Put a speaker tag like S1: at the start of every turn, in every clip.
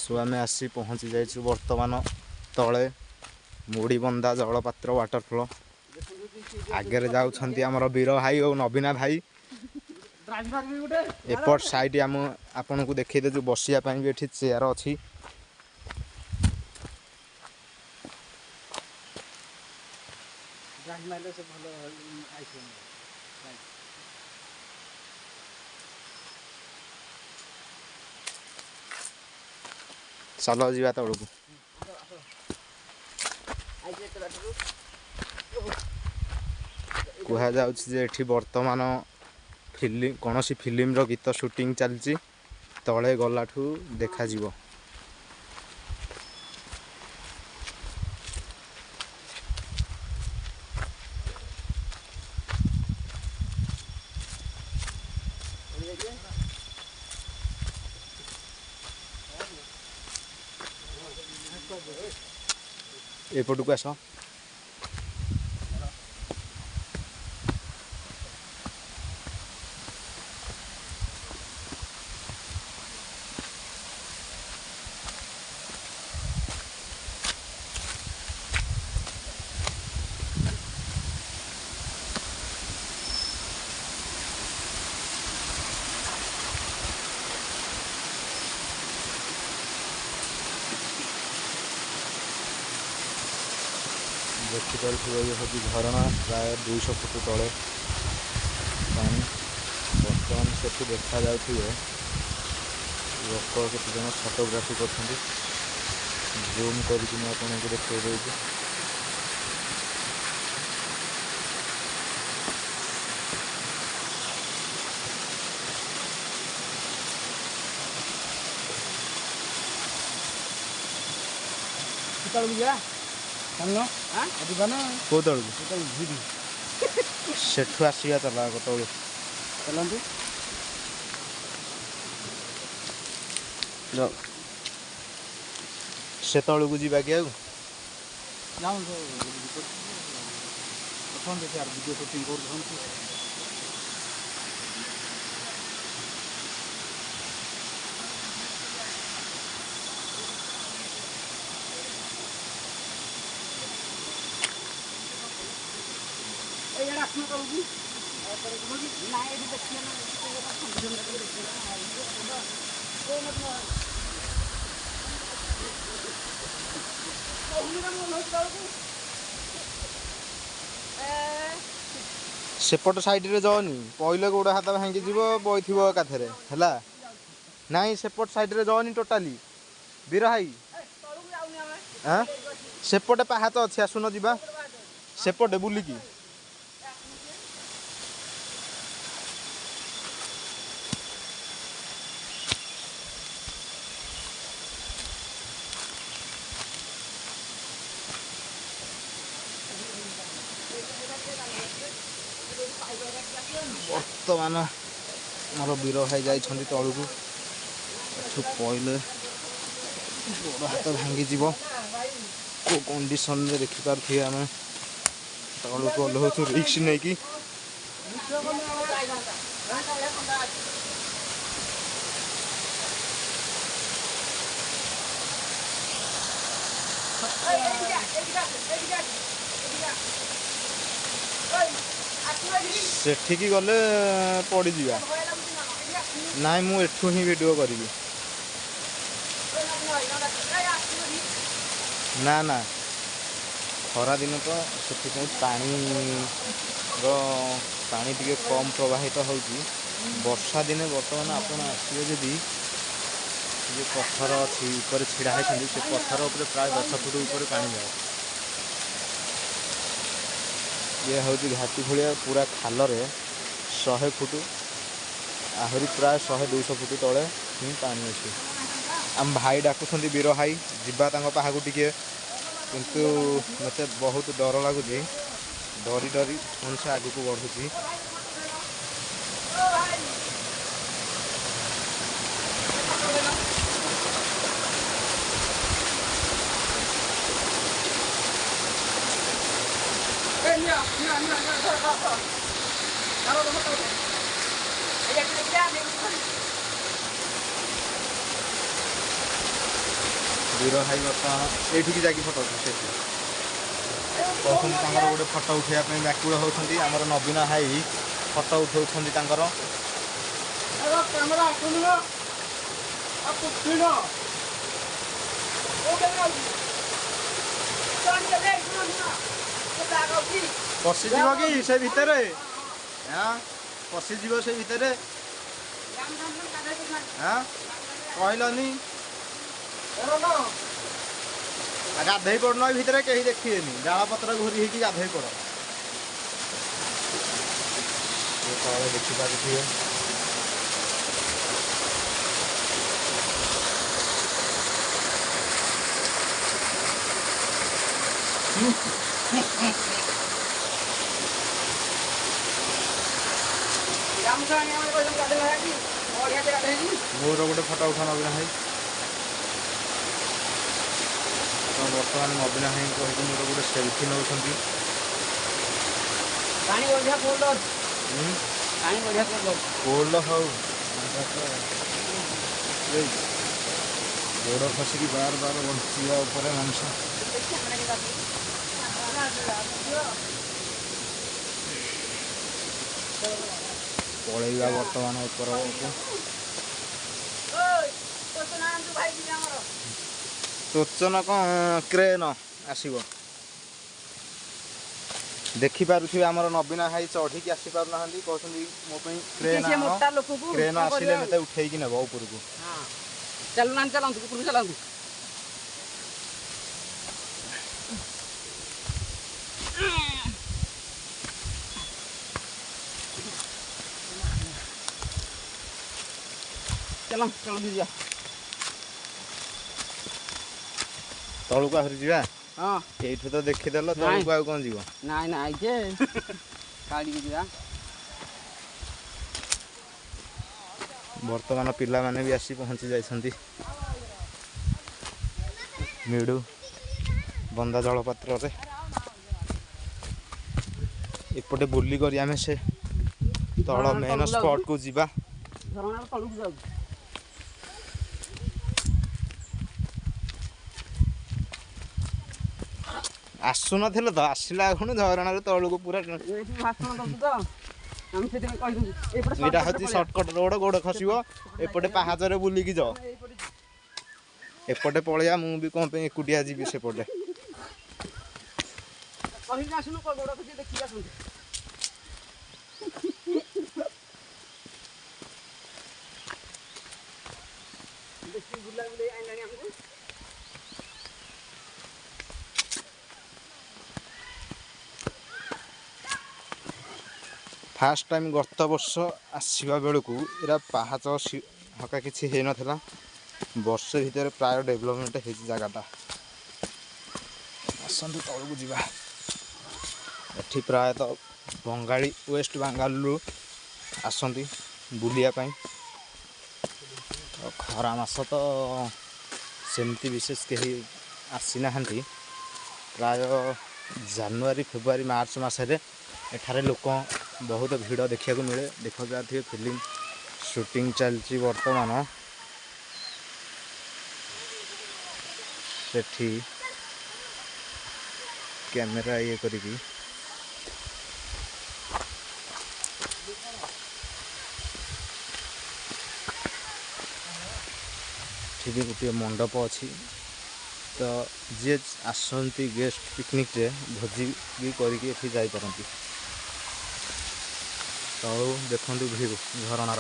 S1: सो आम आसी पहुँची जाइए बर्तमान तले मुड़ीबंदा जलपात्र वाटरफल आगे जाऊँच आमर वीर भाई और नवीना भाई एपट साइड आम आपन को देखते जो बसिया भी ये चेयर अच्छी चलो जीवा तौक कहुचे बर्तमान फिल्म कौन सी फिल्म रो गीत शूटिंग चलती तले गलाठू देखा जीवो एपट को आस देखिपे ये हूँ झरणा प्राय 200 फुट तले पानी बर्तमान से देखा जाए लोक केत जन फोटोग्राफी कर जूम करके आपको देखते देती कौ तौक सेठू आसिया चला तौक चलते से तौक जा कि सेपट साइड रे जाओनी पहले गोड़ हाथ भांगी जीव बही एकाथरे है नाई सेपट साइड रे जाओनी टोटाली वीर भाई हाँ सेपटे पाहाच अच्छी आसुन जा सेपटे बुलिकी बर्तमान मोर वीर भाई जाइए तलू को पहले गोड़ हाथ भांगी जीव को कंडीशन रे देखिपे आम तलू को ओह्लू रिक्स नहीं कि सेठिकी गले पड़ जा नाई मु एठू ही वीडियो करी ना ना खरा दिन तो से पानी पानी टिके कम प्रवाहित हो वर्षा दिने बर्तमान आपड़ आसवे जदि जो पत्थर अच्छी ऊपर छिड़ा होती से पत्थर उपर प्राय 10 फुट ऊपर पानी जाए ये हूँ घाटी भाया पूरा खाल 100 फुट आहरी प्राय 100-200 फुट तले ही पानी अच्छी आम भाई डाकुं वीर भाई जावा टिके किंतु मत बहुत डर लगुच डरी डरी पुणी से आग को बढ़ुची वीर भाई बर्तमान ये जाकि फटो उठे कहते गोटे फटो उठाइवाई व्याकुल होती आमर नवीन भाई फटो उठाऊर पशिज कि से भितर पशिज से भितर कहलनी गाधे पड़न भितर कहीं देखिए डाल पत्र घोरी होगी गाधे पड़ देखिपारे मोर गोटे फटो उठा नवीन भाई तो बर्तमान नवीन भाई कही मोर गोटे सेल्फी नौ कोल्ड हौ गोड़ खसिकी बार बार बंचा मांस पलैया बर्तमान ऊपर टोचन कौन क्रेन आसब देखिपे आमर नवीन भाई चढ़ी आसी पारना कहते मो क्रेन क्रेन आसिले मत उठे नब ऊपर को
S2: चलना चलू चल चल जा
S1: तलू आहरी जा
S2: हाँ
S1: ये तो देखीदेल तलू आउ कौन जीव
S2: नाई नाई जे काढ़ी जा
S1: वर्तमान पिला माने भी आसी पहुंची जाइछंती मिडू बंदा जलपात्र रे एपटे बुली करी आमे से तळ मेन स्पॉट को जीवा
S2: झरना तळु जाऊ
S1: आसु नथिल तो आसिला खुण झरणा तळु पूरा एटा हची शॉर्टकट रोड गोड़ खसिबो एपटे पहाचरे बुलिकी जाओ एपटे पळिया मु भी कोन पे एकुटिया जीबी सेपटे
S2: कहि आसुनु को गोड़ खसी देखि आसु देखि बुला बुले आइलानी हमको
S1: फास्ट टाइम गत वर्ष आसवा बेलू इरा पहाच हका किसी हो नाला वर्ष भितर प्राय डेभलपमेंट हो जगटा आसतु तौक जा एठी प्रायतः बंगाली वेस्ट बंगालू आसती बुलियापाई खरा मास तो सेमती विशेष कहीं आसी ना प्राय जानुआरी फेब्रुआरी मार्च मसरे एठारे लोक बहुत भीड़ देखा मिले देख थे फिल्म शूटिंग चलती वर्तमान सेठी कैमेरा ये करिकी भी गोटे मंडप अच्छी तो जी आसती गेस्ट पिकनिक रे भोजी भी करके जापारती तलू देखु भ्यू झरणार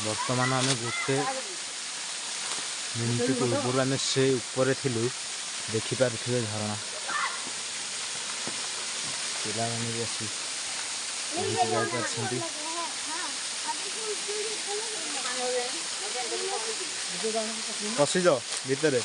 S1: बर्तमान आम गोटे मिनिट पूर्व आम से ऊपर थिलु देखिपारे झरणा पिला मैंने भी आसी पशिज भितर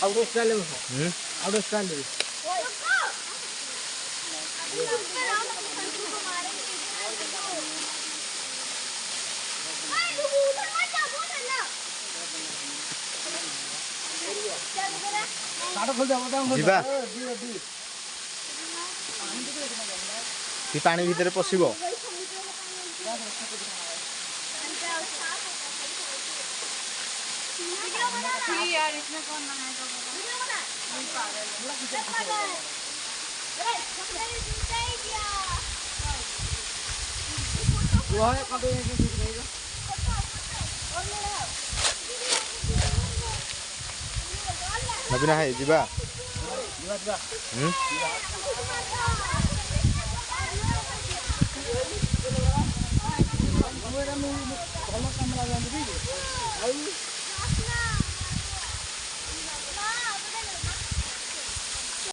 S2: आउट ऑफ स्टाइल में
S1: हम्म
S2: आउट ऑफ स्टाइल में काटो खोल दे
S1: ଯିବା କି ପାଣି ଭିତରେ ପଶିବ
S3: यार इसमें कौन नहाएगा
S2: वो है काटो ये ठीक रहेगा
S1: ନବୀନା ଭାଇ ଯିବା
S2: ଯିବା
S1: ହୁଁ